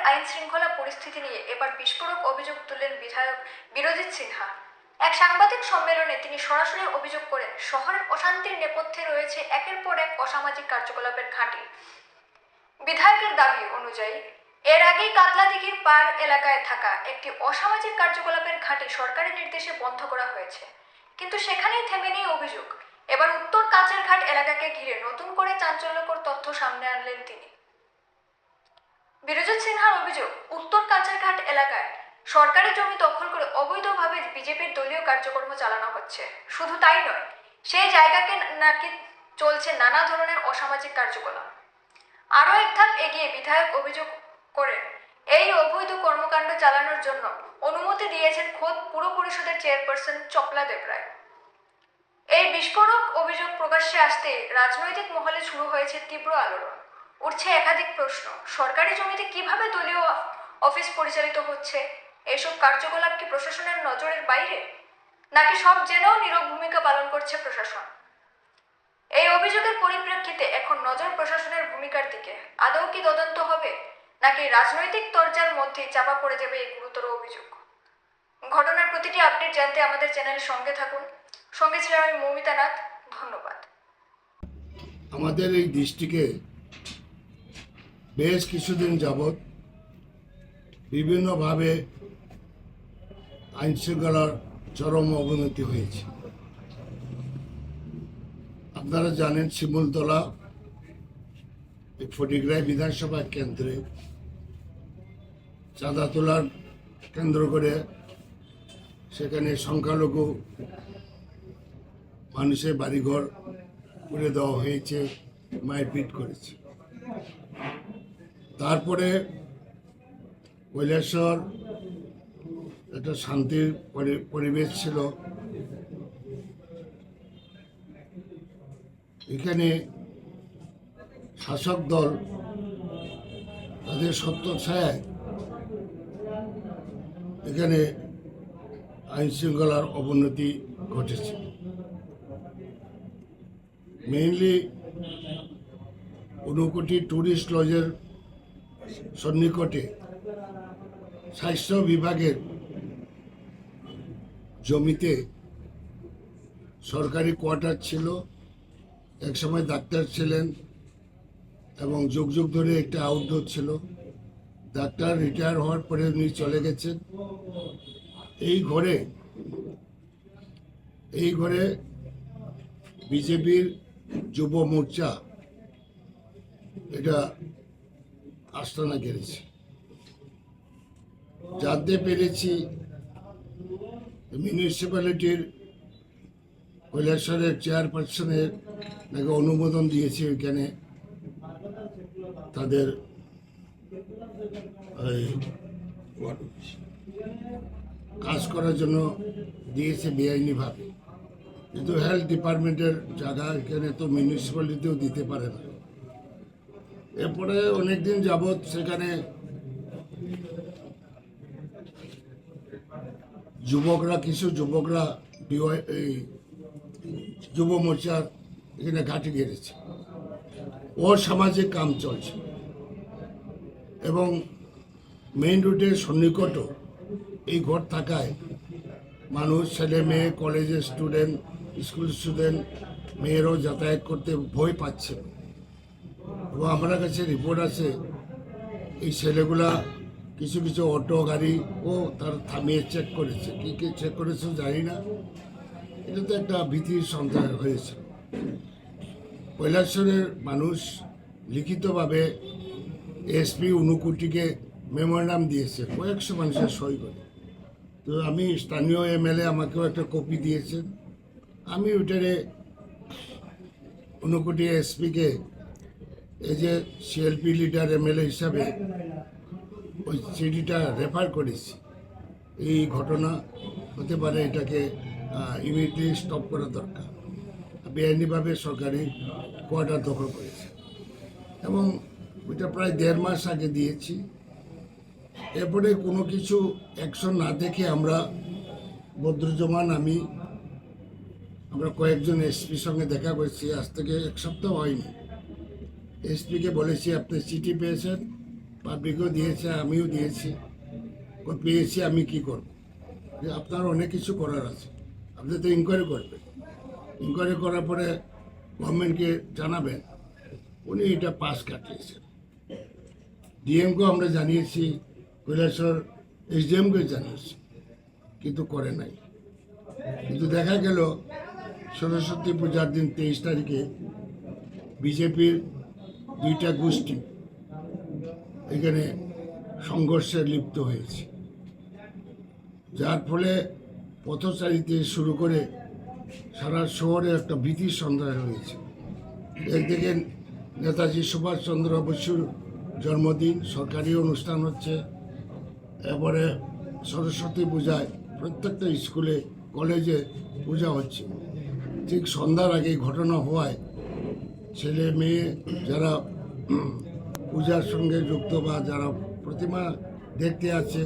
আইন শৃঙ্খলা পরিস্থিতি নিয়ে এবার বিস্ফোরক অভিযোগ তুললেন বিধায়ক বিরজিৎ সিনহা। এক সাংবাদিক সম্মেলনে তিনি সরাসরি অভিযোগ করেন, শহরের অশান্তির নেপথ্যে রয়েছে একের পর এক অসামাজিক কার্যকলাপের ঘাঁটি। বিধায়কের দাবি অনুযায়ী এর আগেই কাতলাদিঘির পার এলাকায় থাকা একটি অসামাজিক কার্যকলাপের ঘাঁটি সরকারি নির্দেশে বন্ধ করা হয়েছে, কিন্তু সেখানেই থেমে নেই অভিযোগ। এবার উত্তর কাঁচেরঘাট এলাকাকে ঘিরে নতুন করে চাঞ্চল্যকর তথ্য সামনে আনলেন তিনি। বিরজিৎ সিনহার অভিযোগ, উত্তর কাঁচেরঘাট এলাকায় সরকারি জমি দখল করে অবৈধভাবে বিজেপির দলীয় কার্যক্রম চালানো হচ্ছে। শুধু তাই নয়, সেই জায়গাকে নাকি চলছে নানা ধরনের অসামাজিক কার্যকলাপ। আরও এক ধাপ এগিয়ে বিধায়ক অভিযোগ করেন, এই অবৈধ কর্মকাণ্ড চালানোর জন্য অনুমতি দিয়েছেন খোদ পুর পরিষদের চেয়ারপারসন চপলা দেবরায়। এই বিস্ফোরক অভিযোগ প্রকাশ্যে আসতে রাজনৈতিক মহলে শুরু হয়েছে তীব্র আলোড়ন। উঠছে একাধিক প্রশ্ন, সরকারি জমিতে কিভাবে দলীয় অফিস পরিচালিত হচ্ছে? এসব কার্যকলাপ কি প্রশাসনের নজরের বাইরে, নাকি সব জেনেও নীরব ভূমিকা পালন করছে প্রশাসন? এই অভিযোগের পরিপ্রেক্ষিতে এখন নজর প্রশাসনের ভূমিকার দিকে। আদৌ কি তদন্ত হবে, নাকি রাজনৈতিক তরজার মধ্যেই চাপা পড়ে যাবে এই গুরুতর অভিযোগ? ঘটনার প্রতিটি আপডেট জানতে আমাদের চ্যানেলের সঙ্গে থাকুন। সঙ্গে ছিলাম আমি মৌমিতা নাথ। ধন্যবাদ। আমাদের এই ডিস্ট্রিক্টে বেশ কিছুদিন যাবৎ বিভিন্নভাবে আইন শৃঙ্খলার চরম অবনতি হয়েছে। আপনারা জানেন, শিমুলতলা ফটিকরায় বিধানসভা কেন্দ্রে চাঁদা তোলার কেন্দ্র করে সেখানে সংখ্যালঘু মানুষের বাড়িঘর করে দেওয়া হয়েছে, মারপিট করেছে। তারপরে কৈলাসহর একটা শান্তির পরিবেশ ছিল। এখানে শাসক দল তাদের ছত্রছায়ায় এখানে আইন শৃঙ্খলার অবনতি ঘটেছে। মেইনলি ঊনকোটি ট্যুরিস্ট লজের সন্নিকটে স্বাস্থ্য বিভাগের জমিতে সরকারি কোয়ার্টার ছিল। একসময় ডাক্তার ছিলেন এবং যুগ যুগ ধরে একটা আউটডোর ছিল। ডাক্তার রিটায়ার হওয়ার পরে উনি চলে গেছেন। এই ঘরে বিজেপির যুব মোর্চা এটা আস্তানা গেড়েছে। জানতে পেরেছি মিউনিসিপ্যালিটির কৈলাসহরের চেয়ারপারসনের নাকি অনুমোদন দিয়েছে ওইখানে তাদের কাজ করার জন্য দিয়েছে বেআইনিভাবে। কিন্তু হেলথ ডিপার্টমেন্টের জায়গা এখানে তো মিউনিসিপ্যালিটিও দিতে পারে না। এরপরে অনেকদিন যাবৎ সেখানে কিছু যুবকরা এই যুব মোর্চার এখানে ঘাঁটি গেড়েছে। অসামাজিক কাম চলছে এবং মেইন রোডের সন্নিকট এই ঘর থাকায় মানুষ, ছেলে মেয়ে, কলেজের স্টুডেন্ট, স্কুল স্টুডেন্ট মেয়েরাও যাতায়াত করতে ভয় পাচ্ছে। এবং আমার কাছে রিপোর্ট আছে এই ছেলেগুলা কিছু কিছু অটো গাড়ি তার থামিয়ে চেক করেছে। কি চেক করেছে জানি না। এটা তো একটা ভীতির সঞ্চার হয়েছে। কৈলাসহরের মানুষ লিখিতভাবে এসপি ঊনকোটিকে মেমোরান্ডাম দিয়েছে, কয়েকশো মানুষের সই করে। তো আমি স্থানীয় এমএলএ আমাকেও একটা কপি দিয়েছেন। আমি ওইটারে ঊনকোটি এসপিকে এই যে সিএলপি লিডার এমএলএ হিসাবে ওই চিঠিটা রেফার করেছি। এই ঘটনা হতে পারে, এটাকে ইমিডিয়েটলি স্টপ করা দরকার। বেআইনিভাবে সরকারি কোয়ার্টার দখল করেছে এবং ওইটা প্রায় 1.5 মাস আগে দিয়েছি। এরপরে কোনো কিছু অ্যাকশন না দেখে আমরা বদরুজ্জামান আমরা কয়েকজন এসপির সঙ্গে দেখা করেছি। আজ থেকে 1 সপ্তাহ হয়নি। এসপিকে বলেছি, আপনি চিঠি পেয়েছেন, পাবলিকও দিয়েছে, আমিও দিয়েছি, পেয়েছি। আমি কি করব? যে আপনার অনেক কিছু করার আছে, আপনি তো ইনকোয়ারি করবেন, ইনকোয়ারি করার পরে গভর্নমেন্টকে জানাবেন। উনি এটা পাস কাটিয়েছেন। ডিএমকেও আমরা জানিয়েছি, কৈলাসহর এসডিএমকে জানিয়েছি, কিন্তু করে নাই। কিন্তু দেখা গেল সরস্বতী পূজার দিন 23 তারিখে বিজেপির দুইটা গোষ্ঠী এখানে সংঘর্ষে লিপ্ত হয়েছে, যার ফলে পথচারীতে শুরু করে সারা শহরে একটা ভীতির সন্ধান হয়েছে। একদিকে নেতাজি সুভাষচন্দ্র বসুর জন্মদিন, সরকারি অনুষ্ঠান হচ্ছে, এবারে সরস্বতী পূজায় প্রত্যেকটা স্কুলে কলেজে পূজা হচ্ছে। ঠিক সন্ধ্যার আগে ঘটনা হওয়ায় ছেলে মেয়ে যারা পূজার সঙ্গে যুক্ত বা যারা প্রতিমা দেখতে আছে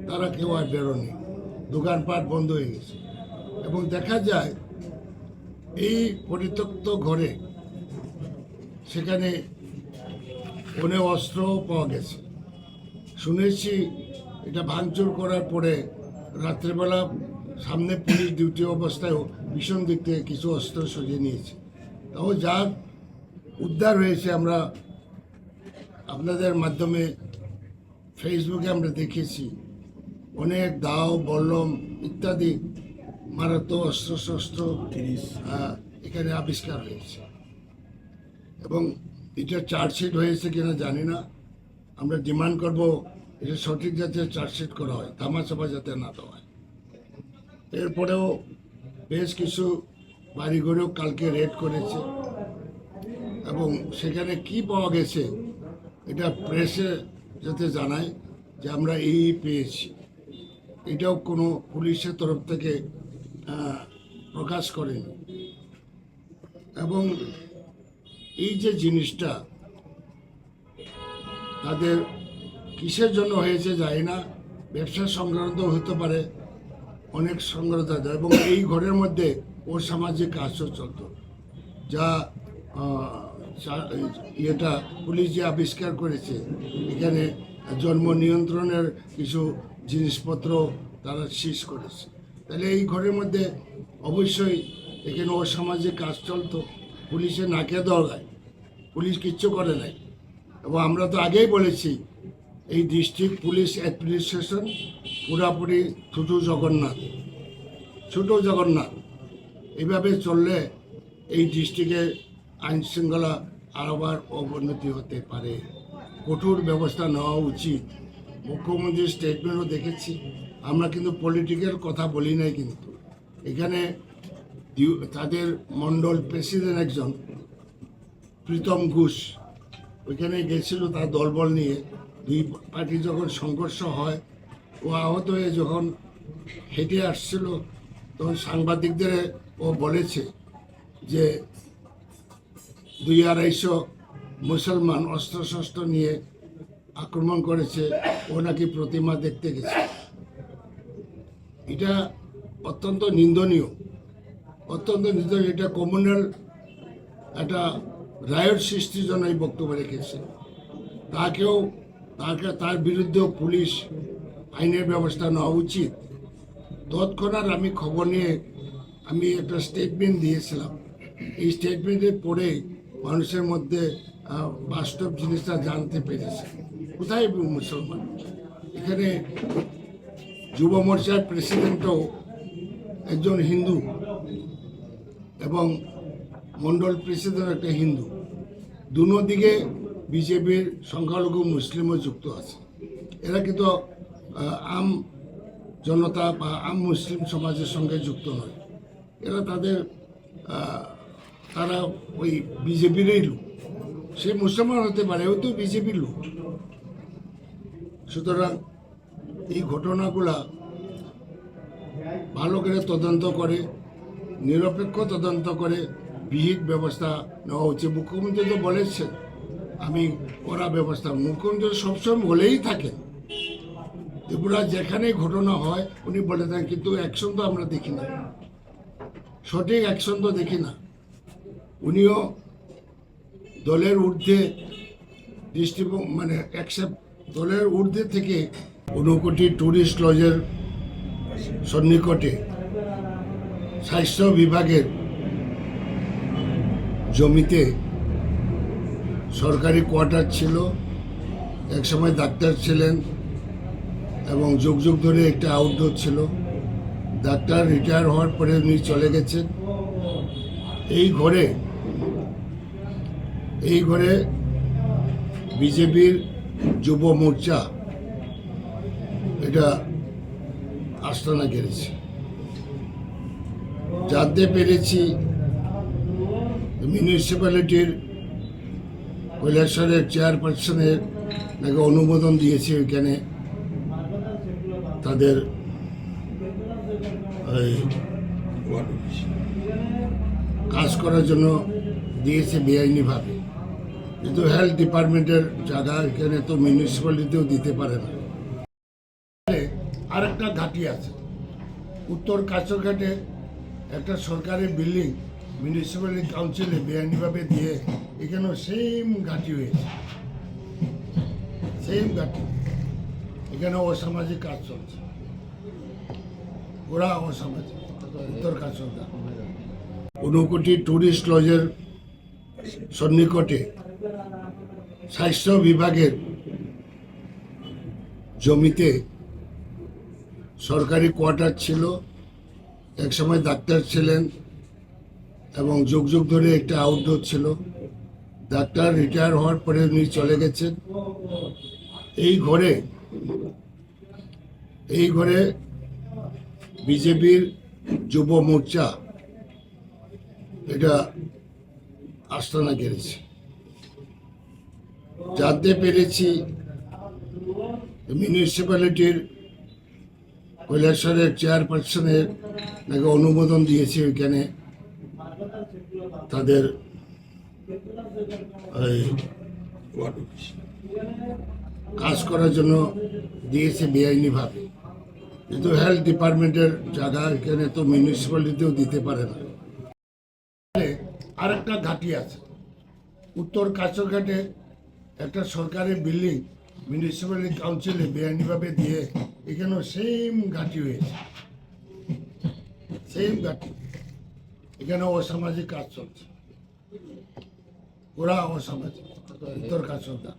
তারা কেউ আর বেরোনি, দোকানপাট বন্ধ হয়ে গেছে। এবং দেখা যায় এই পরিত্যক্ত ঘরে সেখানে অনেক অস্ত্রও পাওয়া গেছে। শুনেছি এটা ভাঙচুর করার পরে রাত্রেবেলা সামনে পুলিশ ডিউটি অবস্থায়ও ভীষণ দিক থেকে কিছু অস্ত্র সরিয়ে নিয়েছে। তাও যা উদ্ধার হয়েছে আমরা আপনাদের মাধ্যমে ফেসবুকে আমরা দেখেছি, অনেক দাও, বল্লম ইত্যাদি মারাত্মক অস্ত্রশস্ত্র এখানে আবিষ্কার হয়েছে। এবং এটা চার্জশিট হয়েছে কিনা জানি না, আমরা ডিমান্ড করব এটা সঠিক যাতে চার্জশিট করা হয়, ধামাচাপা যাতে না দেওয়া হয়। এরপরেও বেশ কিছু বাড়িঘরেও কালকে রেড করেছে, এবং সেখানে কি পাওয়া গেছে এটা প্রেসে যাতে জানায় যে আমরা এই পেয়েছি, এটাও কোনো পুলিশের তরফ থেকে প্রকাশ করেনি। এবং এই যে জিনিসটা তাদের কিসের জন্য হয়েছে জানি না, ব্যবসা সংক্রান্ত হতে পারে, অনেক সংক্রান্ত, এবং এই ঘরের মধ্যে ওর সামাজিক কাজও চলত, যা এটা পুলিশ যে আবিষ্কার করেছে। এখানে জন্ম নিয়ন্ত্রণের কিছু জিনিসপত্র তারা সিজ করেছে। তাহলে এই ঘরের মধ্যে অবশ্যই এখানে অসামাজিক কাজ চলতো, পুলিশের নাকে দরকার, পুলিশ কিচ্ছু করে নাই। এবং আমরা তো আগেই বলেছি এই ডিস্ট্রিক্ট পুলিশ অ্যাডমিনিস্ট্রেশন পুরাপুরি ছোটো জগন্নাথ। এইভাবে চললে এই ডিস্ট্রিক্টের আইন শৃঙ্খলা আরবার অবনতি হতে পারে, কঠোর ব্যবস্থা নেওয়া উচিত। মুখ্যমন্ত্রীর স্টেটমেন্টও দেখেছি, আমরা কিন্তু পলিটিক্যাল কথা বলি নাই, কিন্তু এখানে তাদের মণ্ডল প্রেসিডেন্ট একজন প্রীতম ঘোষ ওইখানে গেছিল তার দলবল নিয়ে। দুই পার্টি যখন সংঘর্ষ হয়, ও আহত হয়ে যখন হেঁটে আসছিল তখন সাংবাদিকদের ও বলেছে যে 200-250 মুসলমান অস্ত্রশস্ত্র নিয়ে আক্রমণ করেছে, ও নাকি প্রতিমা দেখতে গেছে। এটা অত্যন্ত নিন্দনীয়। এটা কমিউনাল একটা রায়ট সৃষ্টির জন্য এই বক্তব্য রেখেছে। তার বিরুদ্ধেও পুলিশ আইনের ব্যবস্থা নেওয়া উচিত। তৎক্ষণাৎ আমি খবর নিয়ে আমি একটা স্টেটমেন্ট দিয়েছিলাম। এই স্টেটমেন্টের পরে মানুষের মধ্যে বাস্তব জিনিসটা জানতে পেরেছে, কোথায় মুসলমান। এখানে যুব মোর্চার প্রেসিডেন্টও একজন হিন্দু, এবং মণ্ডল প্রেসিডেন্ট একটা হিন্দু। দুনো দিকে বিজেপির সংখ্যালঘু মুসলিমও যুক্ত আছে। এরা কিন্তু আম জনতা বা আম মুসলিম সমাজের সঙ্গে যুক্ত নয়, এরা তারা ওই বিজেপিরই লোক। সে মুসলমান হতে পারে, ওই তো বিজেপির লোক। সুতরাং এই ঘটনাগুলা ভালো করে তদন্ত করে, নিরপেক্ষ তদন্ত করে বিহিত ব্যবস্থা নেওয়া উচিত। মুখ্যমন্ত্রী তো বলেছেন আমি কড়া ব্যবস্থা, মুখ্যমন্ত্রী সবসময় বলেই থাকেন। ত্রিপুরা যেখানে ঘটনা হয় উনি বলে থাকেন, কিন্তু অ্যাকশন তো আমরা দেখি না, সঠিক অ্যাকশন তো দেখি না। উনিও দলের ঊর্ধ্বে অ্যাকসেপ্ট বোতলের ঊর্ধ্বে থেকে 15 কোটি ট্যুরিস্ট লজের সন্নিকটে স্বাস্থ্য বিভাগের জমিতে সরকারি কোয়ার্টার ছিল, একসময় ডাক্তার ছিলেন এবং যুগ যুগ ধরে একটা আউটডোর ছিল। ডাক্তার রিটায়ার হওয়ার পরে উনি চলে গেছেন। এই ঘরে বিজেপির যুব মোর্চা এটা আস্তানা গেড়েছে। জানতে পেরেছি মিউনিসিপ্যালিটির কৈলাসহরের চেয়ারপারসনের নাকি অনুমোদন দিয়েছে ওইখানে তাদের কাজ করার জন্য দিয়েছে বেআইনিভাবে, কিন্তু হেলথ ডিপার্টমেন্টের জায়গা এখানে তো মিউনিসিপ্যালিটিও দিতে পারে না। আরেকটা ঘাঁটি আছে উত্তর কাছরঘাটে, একটা সরকারি বিল্ডিং মিউনিসিপ্যালিটি কাউন্সিলে বেআইনিভাবে দিয়ে এখানেও সেম ঘাঁটি হয়েছে, সেম ঘাঁটি। এখানে অসামাজিক কাজ চলছে, ওরা অসামাজিক। উত্তর কাছরঘাট 15 কোটি ট্যুরিস্ট লজের সন্নিকটে স্বাস্থ্য বিভাগের জমিতে সরকারি কোয়ার্টার ছিল, একসময় ডাক্তার ছিলেন এবং যুগ যুগ ধরে একটা আউটডোর ছিল। ডাক্তার রিটায়ার হওয়ার পরে উনি চলে গেছেন। এই ঘরে বিজেপির যুব মোর্চা এটা আস্তানা গেড়েছে। জানতে পেরেছি মিউনিসিপ্যালিটির কৈলাসহরের চেয়ারপারসনের নাকি অনুমোদন দিয়েছে ওইখানে তাদের কাজ করার জন্য দিয়েছে বেআইনিভাবে, কিন্তু হেলথ ডিপার্টমেন্টের জায়গা এখানে তো মিউনিসিপ্যালিটিও দিতে পারে না। আরেকটা ঘাঁটি আছে উত্তর কাছরঘাটে, একটা সরকারি বিল্ডিং মিউনিসিপ্যালিটি কাউন্সিলে বেআইনিভাবে দিয়ে এখানেও সেম ঘাঁটি হয়েছে, সেম ঘাঁটি। এখানে অসামাজিক কাজ চলছে, ওরা অসামাজিক। উত্তর কাছরঘাট